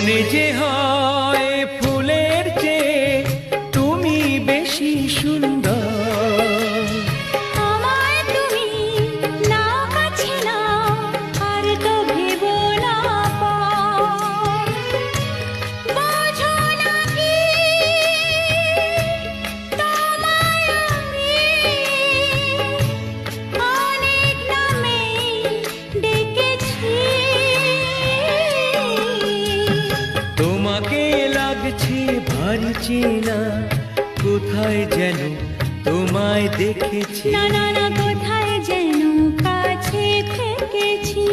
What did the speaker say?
মনে যে হয় ফুলের চেয়ে তুমি বেশি সুন্দর। আমায় তুমি না কাছে না আর তো ভেবো না পর। বোঝো না কি তোমায় আমি অনেক নামে ডেকেছি। তোমাকে লাগছে ভারী চেনা, কোথায় যেন তোমায় দেখেছি। না না না, কোথায় যেন কাছে থেকেছি।